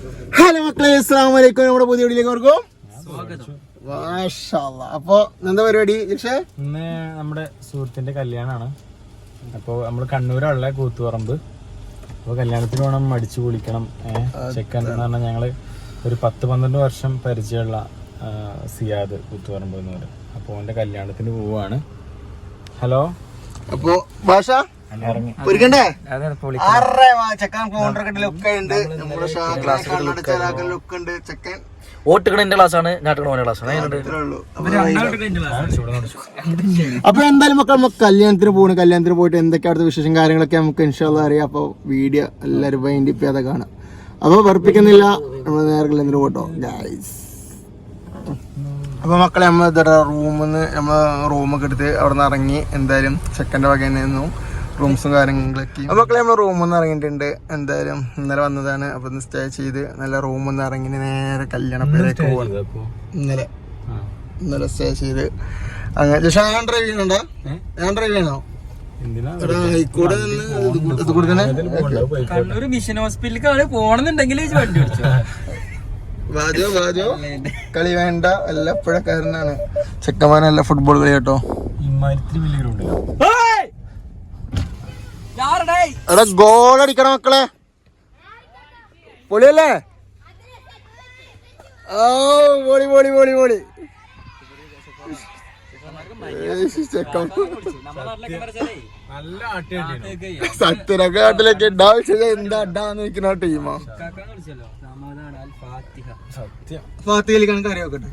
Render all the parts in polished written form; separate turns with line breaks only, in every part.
Hello മക്കളെ, അസ്സലാമു അലൈക്കും. നമ്മുടെ പുതിയ വീഡിയോയിലേക്ക് സ്വാഗതം. അപ്പൊ എന്താ പരിപാടി?
ഇന്ന് നമ്മുടെ സുഹൃത്തിന്റെ കല്യാണമാണ്. അപ്പോൾ നമ്മൾ കണ്ണൂരുള്ള കൂത്തുപറമ്പ്. അപ്പോൾ കല്യാണത്തിന് വേണം, അടിച്ചു പൊളിക്കണം. ചെക്കൻ എന്ന് പറഞ്ഞാൽ ഞങ്ങള് ഒരു 10-12 വർഷം പരിചയമുള്ള സിയാദ് കൂത്തുപറമ്പ് എന്ന് പറയും. അപ്പോൾ അവന്റെ കല്യാണത്തിന് പോവാണ്. ഹലോ.
അപ്പൊ ഭാഷ പൊരിക്കണ്ടേ? ചെക്കൻ കോൺട്രാക്ട് ലുക്ക് ഉണ്ട്. നമ്മുടെ ലുക്ക് ഉണ്ട്. ചെക്കൻ
ഓട്ടുകണ ക്ലാസ്സാണ്, ഞാട്ടുകണ ക്ലാസ്സാണ്.
അപ്പൊ എന്തായാലും മക്കൾ നമുക്ക് കല്യാണത്തിന് പോകണം. കല്യാണത്തിന് പോയിട്ട് എന്തൊക്കെ അവിടുത്തെ വിശേഷം കാര്യങ്ങളൊക്കെ നമുക്ക് ഇൻഷാല്ലാ അറിയാം. അപ്പൊ വീഡിയോ എല്ലാവരും വൈൻഡ് അപ്പ് ചെയ്താൽ കാണാം. അപ്പൊ വെറുപ്പിക്കുന്നില്ല, നമ്മൾ നേരെ കല്യാണത്തിന് പോട്ടോ ഗൈസ്. അപ്പൊ മക്കളെ നമ്മൾ റൂമൊക്കെ എടുത്ത് അവിടെ നിന്ന് ഇറങ്ങി. എന്തായാലും ചെക്കൻ്റെ വക തന്നെയായിരുന്നു റൂംസും കാര്യങ്ങളൊക്കെ. അപ്പൊ മക്കളെ നമ്മൾ റൂമിൽ നിന്ന് ഇറങ്ങിയിട്ടുണ്ട്. എന്തായാലും ഇന്നലെ വന്നതാണ്. അപ്പൊ ഒന്ന് സ്റ്റേ ചെയ്ത് നല്ല റൂമിൽ നിന്ന് ഇറങ്ങി നേരെ കല്യാണപ്പേരേക്ക് പോകുന്നത്. ഇന്നലെ സ്റ്റേ ചെയ്ത് അങ്ങനെ. ഞാൻ ഡ്രൈവ് ചെയ്യണോ? ഞാൻ ഡ്രൈവ് ചെയ്യണോ?
കണ്ണൂർ മിഷൻ ഹോസ്പിറ്റലിൽ പോണെന്നുണ്ടെങ്കിൽ
കളി വേണ്ട, വല്ലപ്പോഴക്കാരനാണ്. ചെക്കന്മാരല്ല ഫുട്ബോൾ കളി കേട്ടോ. എടാ ഗോൾ അടിക്കണം മക്കളെ, പൊളിയല്ലേ? ഓ പൊളി പൊളി പൊളി പൊളി. സത്യനൊക്കെ നാട്ടിലേക്ക് ഉണ്ടാവശ്യം എന്താ അഡാന്ന് വെക്കുന്ന ടീമാ. ഫാത്തിഹയിൽ കണക്ക് അറിയാക്കട്ടെ.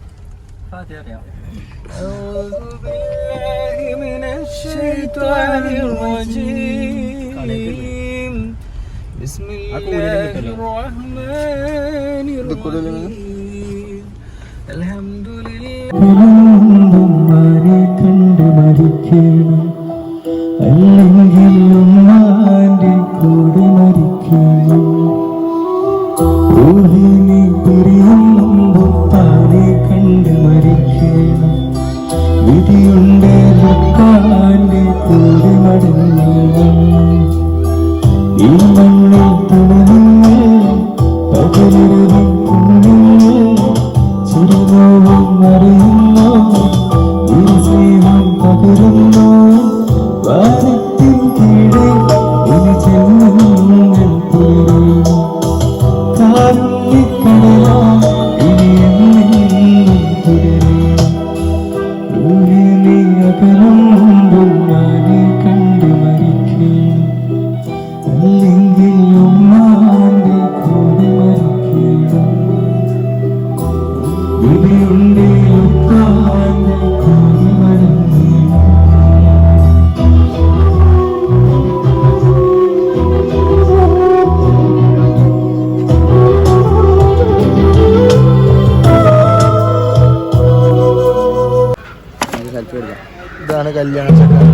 ഇതാണ് കല്യാണ ചെക്കൻ.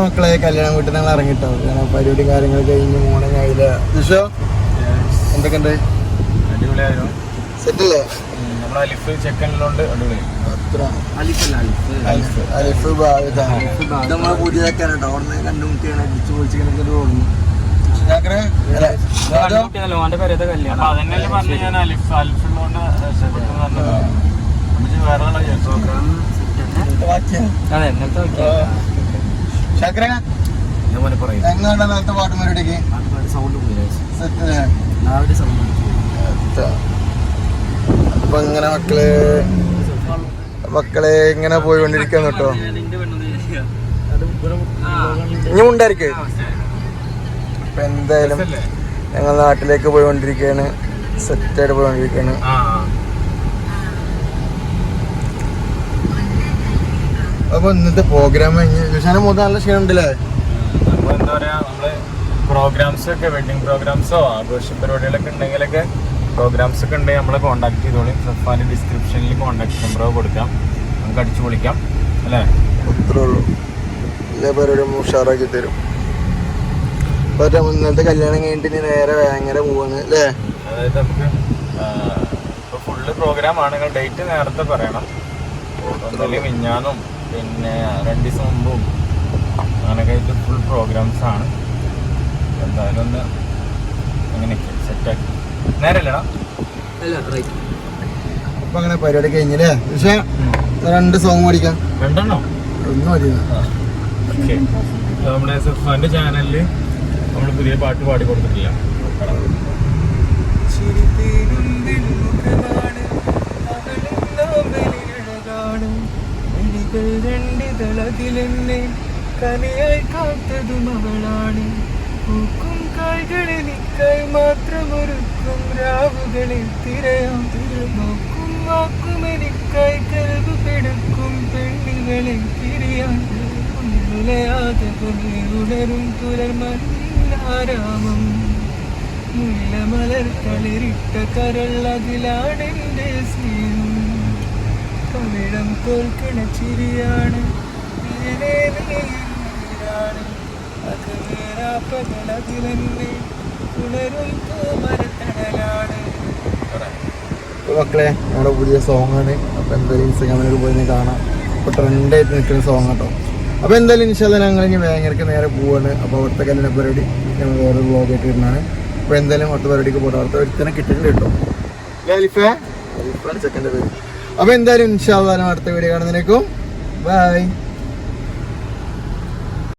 മക്കളെ കല്യാണം വീട്ടിൽ ഞങ്ങൾ ഇറങ്ങിട്ടോ. കാരണം പരിപാടി കാര്യങ്ങൾ കഴിഞ്ഞ് മോർണിംഗ് ആയില്ല. എന്തൊക്കെ ഉണ്ട്? സെറ്റല്ലേ?
നമ്മുടെ അലിഫ് ചെക്കനിലോണ്ട് അടിപൊളി.
അത്ര
അലിഫല്ല
അലിഫ്
അലിഫ് നമ്മളെ പുതിയതാക്കാൻ കേട്ടോ. അവിടെ കണ്ടുമുട്ടിയാണ് അടിച്ചു പൊളിച്ചിങ്ങനെ തോന്നുന്നു.
ഓന്റെ പേരത്തെ കല്യാണം.
അപ്പൊ അതന്നെയല്ലേ പറഞ്ഞു ഞാൻ അലിഫുള്ളോണ്ട് രക്ഷപ്പെട്ടു പറഞ്ഞത്. വേറെ ആളെ
അതെ എന്നത്തെ
നേരത്തെ പാട്ട് പരിപാടിക്ക്
സൗണ്ട് പോയി
സെറ്റ്.
സൗണ്ട്
അപ്പൊ ഇങ്ങനെ മക്കളെ ഇങ്ങനെ പോയിക്കൊണ്ടിരിക്കാന്ന് കേട്ടോ. ഇനി ഉണ്ടായിരിക്കേ. അപ്പൊ എന്തായാലും ഞങ്ങൾ നാട്ടിലേക്ക് പോയിക്കൊണ്ടിരിക്കുകയാണ്. സെറ്റായിട്ട് പോയിക്കൊണ്ടിരിക്കുകയാണ്. അപ്പൊ ഇന്നത്തെ പ്രോഗ്രാം കഴിഞ്ഞ് മൊത്തം നല്ല ക്ഷീണം ഉണ്ടല്ലേ?
അപ്പൊ എന്താ പറയാ, നമ്മള് പ്രോഗ്രാംസ് ഒക്കെ വെഡിങ് പ്രോഗ്രാംസോ ആഘോഷ പരിപാടികളൊക്കെ ഉണ്ടെങ്കിലൊക്കെ പ്രോഗ്രാംസ് ഒക്കെ ഉണ്ടെങ്കിൽ നമ്മളെ കോൺടാക്ട് ചെയ്തോളി. സഫാന്റെ ഡിസ്ക്രിപ്ഷനിൽ കോൺടാക്ട് നമ്പർ കൊടുക്കാം, നമുക്ക് അടിച്ചു പൊളിക്കാം അല്ലേ?
അത്രേ ഉള്ളൂ. എല്ലാ പരിപാടിയും ഉഷാറാക്കി തരും. പക്ഷേ ഇന്നത്തെ കല്യാണം കഴിഞ്ഞിട്ട് ഇനി നേരെ ഭയങ്കര പോവാണ് അല്ലേ?
അതായത് നമുക്ക് ഇപ്പൊ ഫുള്ള് പ്രോഗ്രാമാണ്. ഡേറ്റ് നേരത്തെ പറയണം. ഒന്നല്ലേ മിഞ്ഞാന്നും പിന്നെ 2 ദിവസം മുമ്പും അങ്ങനെയൊക്കെ ആയിട്ട് ഫുൾ പ്രോഗ്രാംസ് ആണ്. എന്തായാലും ഒന്ന് അങ്ങനെയൊക്കെ സെറ്റാക്കി നേരല്ലടാ.
അപ്പൊ അങ്ങനെ പരിപാടി കഴിഞ്ഞില്ലേ? പക്ഷേ 2 സോങ് പഠിക്കാം.
2
ഒന്നും മതി.
ഓക്കെ, നമ്മുടെ സഫാന്റെ ചാനലില് നമ്മൾ പുതിയ പാട്ട് പാടി കൊടുത്തിട്ടില്ല.
കലയായി കാത്തതും അവളാണ്. പൂക്കും കായ്കളെ നിക്കായി മാത്രമൊരുക്കും രാവുകളിൽ തിരയാം. നോക്കും വാക്കും എനിക്കായി കൽവ് പിടുക്കും പെണ്ണുകളെ തിരിയാൻ. ഉലയാതെ ഉണരും പുലർമല്ലാരാമം. മുല്ലമലർ കളിരിട്ട കരളതിലാണെന്റെ സ്നേഹം. കവിടം തോൽക്കണ ചിരിയാണ്.
മക്കളെ നമ്മുടെ പുതിയ സോങ്ങാണ്. അപ്പൊ എന്തായാലും ഇൻസ്റ്റാഗ്രാമിലൊക്കെ പോയി കാണാം. ഇപ്പൊ ട്രെൻഡായിട്ട് നിൽക്കുന്ന സോങ് കേട്ടോ. അപ്പൊ എന്തായാലും ഇൻഷാല്ലാ ഞങ്ങൾ ഇനി വേങ്ങരക്ക് നേരെ പോവാണ്. അപ്പൊ അവിടുത്തെ കല്യാണ പരിപാടി ഞങ്ങൾ വേറെ വ്ളോഗായിട്ട് ഇടുന്നതാണ്. അപ്പൊ എന്തായാലും അടുത്ത പരിപാടിക്ക് പോകണം. അടുത്ത ഒരുത്തനെ കിട്ടിയിട്ടുണ്ട് കേട്ടോ. അലിഫാണ് ചെക്കൻ്റെ പേര്. അപ്പൊ എന്തായാലും ഇൻഷാല്ലാ അടുത്ത വീഡിയോ കാണുന്നതിനേക്കും ബൈ.